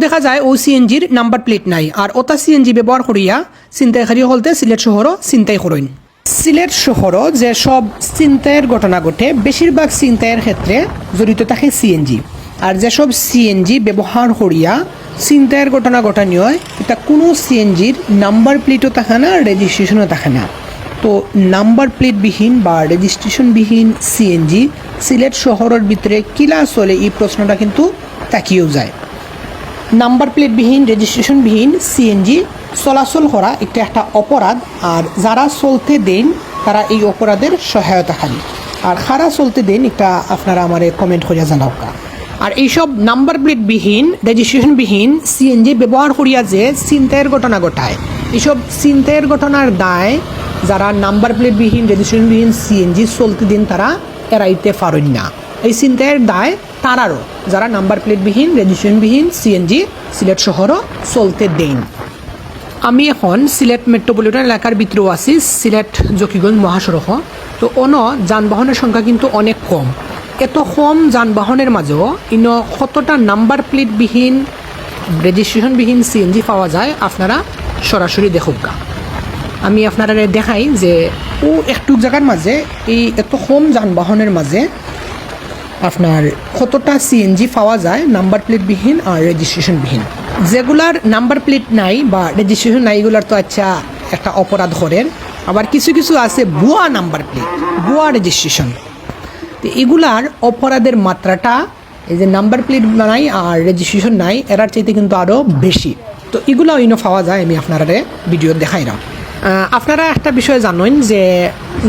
দেখা যায় ও সিএনজির number plate নাই আর ওটা সিএনজি ব্যবহার করিয়া ছিনতাইকারী হলতে সিলেট শহরও ছিনতাই করেন। সিলেট শহরও যে সব ছিনতাইয়ের ঘটনা ঘটে বেশিরভাগ ছিনতাইয়ের ক্ষেত্রে জড়িত থাকে সিএনজি। আর যেসব সিএনজি ব্যবহার করিয়া ছিনতাইয়ের ঘটনা ঘটানি হয় এটা কোনো সিএনজির নাম্বার প্লেটও থাকে না, রেজিস্ট্রেশনও থাকে না। তো নাম্বার প্লেটবিহীন বা রেজিস্ট্রেশনবিহীন সিএনজি সিলেট শহরের ভিতরে কিলা চলে এই প্রশ্নটা কিন্তু তাকিয়েও যায়। নাম্বার প্লেটবিহীন রেজিস্ট্রেশনবিহীন সিএনজি চলাচল করা একটা অপরাধ, আর যারা চলতে দেন তারা এই অপরাধের সহায়তাকারী। আর খারা চলতে দেন এটা আপনারা আমার কমেন্ট করিয়া জানাও। আর এইসব নাম্বার প্লেটবিহীন রেজিস্ট্রেশনবিহীন সিএনজি ব্যবহার করিয়া যে ছিনতাইয়ের ঘটনা ঘটায়, এইসব ছিনতাইয়ের ঘটনার দায় যারা নাম্বার প্লেটবিহীন রেজিস্ট্রেশনবিহীন সিএনজি চলতে দিন তারা এড়াইতে পারেন না। এই ছিনতাইয়ের দায় তারারও যারা নাম্বার প্লেটবিহীন রেজিস্ট্রেশনবিহীন সিএনজি সিলেট শহরও চলতে দেন। আমি এখন সিলেট মেট্রোপলিটন এলাকার ভিতরেও আছি, সিলেট জকিগঞ্জ মহাসড়ক। তো যানবাহনের সংখ্যা কিন্তু অনেক কম। এত কম যানবাহনের মাঝেও কতটা নাম্বার প্লেটবিহীন রেজিস্ট্রেশনবিহীন সিএনজি পাওয়া যায় আপনারা সরাসরি দেখুক। আমি আপনারা দেখাই যে একটু জায়গার মাঝে এই এত কম যানবাহনের মাঝে আপনার কতটা সিএনজি পাওয়া যায় নাম্বার প্লেটবিহীন আর রেজিস্ট্রেশনবিহীন। যেগুলার নাম্বার প্লেট নাই বা রেজিস্ট্রেশন নাই এগুলার তো একটা অপরাধ করেন। আবার কিছু কিছু আছে ভুয়া নাম্বার প্লেট, ভুয়া রেজিস্ট্রেশন। তো এগুলার অপরাধের মাত্রাটা এই যে নাম্বার প্লেট নাই আর রেজিস্ট্রেশন নাই এরার চাইতে কিন্তু আরও বেশি। তো এগুলো পাওয়া যায়, আমি আপনারা ভিডিও দেখাইলাম। আপনারা একটা বিষয় জানেন যে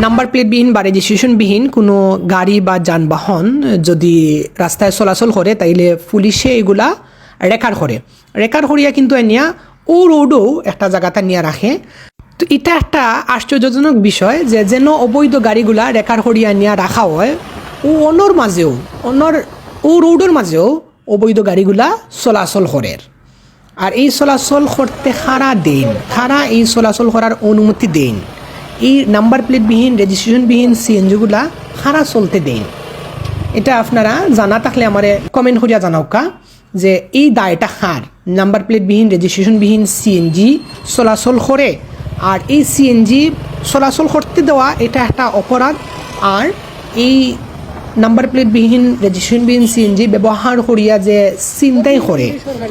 নাম্বার প্লেটবিহীন বা রেজিস্ট্রেশনবিহীন কোনো গাড়ি বা যানবাহন যদি রাস্তায় চলাচল করে তাইলে পুলিশে এগুলা রেকর্ড করিয়া কিন্তু এনিয়া ও রোডও একটা জায়গাতে নিয়ে রাখে। তো এটা একটা আশ্চর্যজনক বিষয় যে যেন অবৈধ গাড়িগুলা রেকর্ড করিয়া নিয়ে রাখা হয় ও রোডের মাঝেও অবৈধ গাড়িগুলা চলাচল করে। আর এই চলাচল করতে খারা এই চলাচল করার অনুমতি দেন, এই নাম্বার প্লেটবিহীন রেজিস্ট্রেশনবিহীন সিএনজিগুলা খারা চলতে দেন। এটা আপনারা জানা থাকলে আমার কমেন্ট করিয়া জানাওকা যে এই দায়টা খার নাম্বার প্লেটবিহীন রেজিস্ট্রেশনবিহীন সিএনজি চলাচল করে। আর এই সিএনজি চলাচল করতে দেওয়া এটা একটা অপরাধ। আর এই নাম্বার প্লেটবিহীন রেজিস্ট্রেশনবিহীন সিএনজি ব্যবহার করিয়া যে ছিনতাই করে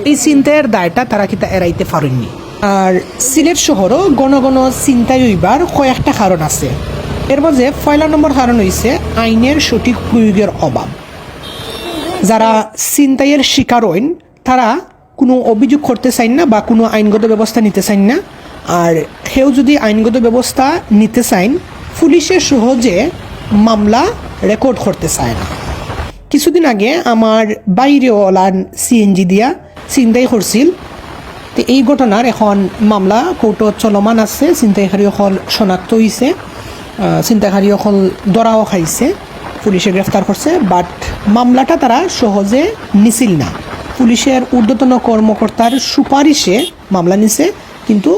এই ছিনতাইয়ের দায়টা তারা কিন্তু এড়াইতে পারেননি। আর সিলেট শহরও ঘন ছিনতাই হইবার কয়েকটা কারণ আছে। এর মাঝে পয়লা নম্বর কারণ হইছে আইনের সঠিক প্রয়োগের অভাব। যারা ছিনতাইয়ের শিকার হইন তারা কোনো অভিযোগ করতে চান না বা কোনো আইনগত ব্যবস্থা নিতে চান না। আর কেউ যদি আইনগত ব্যবস্থা নিতে চান পুলিশে সহজে মামলা রেকর্ড করতে চায় না। কিছুদিন আগে আমার বাইরেওয়ালার সিএনজি দিয়া ছিনতাই করছিল। তো এই ঘটনার এখন মামলা কোর্টত চলমান আছে। ছিনতাইকারীসকল শনাক্ত হয়েছে, ছিনতাইকারীসকল ধরাও খাইছে, পুলিশে গ্রেফতার করছে। বাট মামলাটা তারা সহজে নিছিল না। পুলিশের ঊর্ধ্বতন কর্মকর্তার সুপারিশে মামলা নিছে, কিন্তু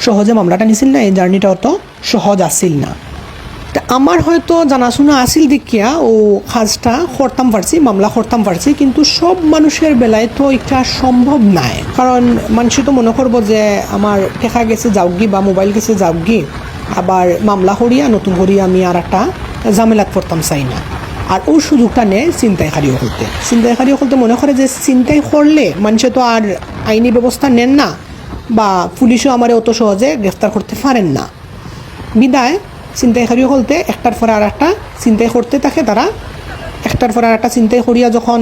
সহজে মামলাটা নিছিল না। এই জার্নিটা অত সহজ আসছিল না। আমার হয়তো জানাশোনা আসিল দেখিয়া ও কাজটা করতাম পারছি, মামলা করতাম পারছি। কিন্তু সব মানুষের বেলায় তো এটা সম্ভব নাই, কারণ মানুষ তো মনে করবো যে আমার টেকা গেছে যাওগি বা মোবাইল গেছে যাওগি, আবার মামলা করিয়া নতুন করিয়া আমি আর একটা ঝামেলাত পড়তাম চাই না। আর ও সুযোগটা নেয় ছিনতাইকারীও হলতে মনে করে যে ছিনতাই করলে মানুষে তো আর আইনি ব্যবস্থা নেন না বা পুলিশও আমার অত সহজে গ্রেফতার করতে পারেন না। বিদায় ছিনতাইকারী হলতে একটার পরে আর একটা ছিনতাই করতে থাকে। তারা একটার পরে আর একটা ছিনতাই করিয়া যখন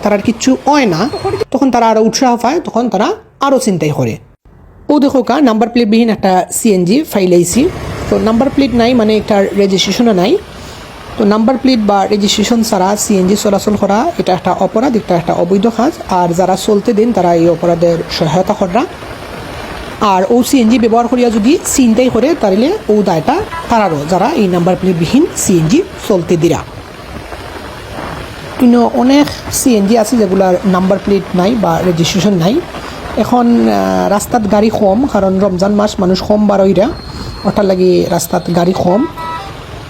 তার কিচ্ছু হয় না তখন তারা আরও উৎসাহ পায়, তখন তারা আরও ছিনতাই করে। ও দেখো নাম্বার প্লেটবিহীন একটা সিএনজি ফাইলাইছি। তো নাম্বার প্লেট নাই মানে এটার রেজিস্ট্রেশনও নাই। তো নাম্বার প্লেট বা রেজিস্ট্রেশন ছাড়া সিএনজি চলাচল করা এটা একটা অপরাধ, এটা একটা অবৈধ কাজ। আর যারা চলতে দেন তারা এই অপরাধের সহায়তা করা। আর ও সিএনজি ব্যবহার করিয়া যদি ছিনতাই করে তাহলে ও দায়টা তারারও যারা এই নাম্বার প্লেটবিহীন সিএনজি চলতে দিরা। কিন্তু অনেক সিএনজি আছে যেগুলার নাম্বার প্লেট নাই বা রেজিস্ট্রেশন নাই। এখন রাস্তাত গাড়ি কম, কারণ রমজান মাস মানুষ কম বারোইরা, ওটার লাগি রাস্তাত গাড়ি কম।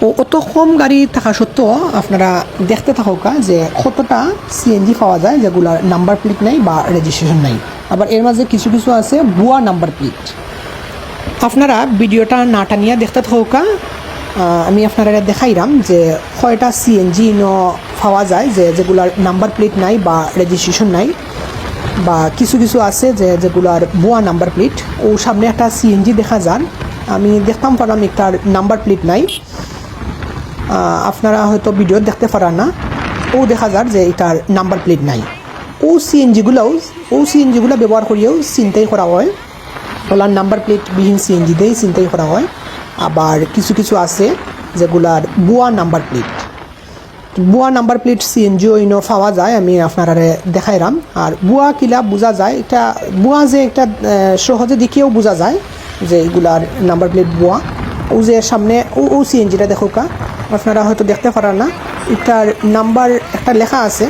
ও অত কম গাড়ি থাকা সত্ত্বেও আপনারা দেখতে থাকা যে কতটা সিএনজি পাওয়া যায় যেগুলার নাম্বার প্লেট নাই বা রেজিস্ট্রেশন নাই। আবার এর মাঝে কিছু কিছু আছে ভুয়া নাম্বার প্লেট। আপনারা ভিডিওটা না টানিয়া দেখতে থাকা, আমি আপনারা দেখাইলাম যে কয়টা সিএনজি পাওয়া যায় যেগুলার নাম্বার প্লেট নাই বা রেজিস্ট্রেশন নাই, বা কিছু কিছু আছে যেগুলার ভুয়া নাম্বার প্লেট। ও সামনে একটা সিএনজি দেখা যান, আমি দেখতাম পারলাম একটার নাম্বার প্লেট নাই, আপনারা হয়তো ভিডিও দেখতে পারেন না। ও দেখা যার যে এটার নাম্বার প্লেট নাই। ও সিএনজিগুলো ব্যবহার করিয়েও চিন্তাই করা হয়, ওলার নাম্বার প্লেট বিহীন সিএনজি দিয়েই চিন্তাই করা হয়। আবার কিছু কিছু আছে যেগুলার ভুয়া নাম্বার প্লেট সিএনজিও পাওয়া যায়, আমি আপনারা দেখাইলাম। আর ভুয়া কিলা বোঝা যায়, এটা ভুয়া যে একটা সহজে দেখিয়েও বোঝা যায় যে এগুলার নাম্বার প্লেট ভুয়া। ও যে সামনে ও সিএনজিটা দেখো কা, আপনারা হয়তো দেখতে পারেন না, এটার নাম্বার একটা লেখা আছে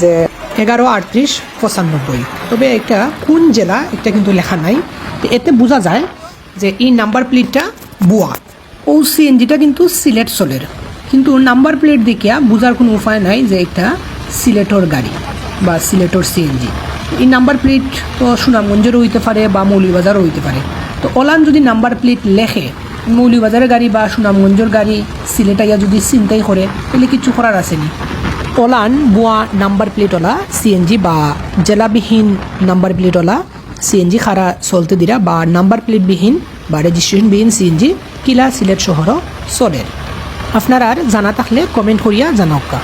যে 113895, তবে এটা কোন জেলা এটা কিন্তু লেখা নাই। এতে বোঝা যায় যে এই নাম্বার প্লেটটা ভুয়া। ও সিএনজিটা কিন্তু সিলেট চলের, কিন্তু নাম্বার প্লেট দেখিয়া বোঝার কোনো উপায় নাই যে এটা সিলেটর গাড়ি বা সিলেটর সিএনজি। এই নাম্বার প্লেট তো সুনামগঞ্জেরও হইতে পারে বা মৌলভীবাজারও হইতে পারে। তো ওলান যদি নাম্বার প্লেট লেখে মৌলভীবাজারের গাড়ি বা সুনামগঞ্জের গাড়ি সিলেটাইয়া যদি চিন্তাই করে, তাহলে কিছু করার আসেনি। ওলান বুয়া নাম্বার প্লেটওয়ালা সিএনজি বা জেলাবিহীন নাম্বার প্লেটওয়ালা সিএনজি খারা চলতে দিরা, বা নাম্বার প্লেটবিহীন বা রেজিস্ট্রেশনবিহীন সিএনজি কিলা সিলেট শহরও চলের। আপনার আর জানা থাকলে কমেন্ট করিয়া জানাওকা।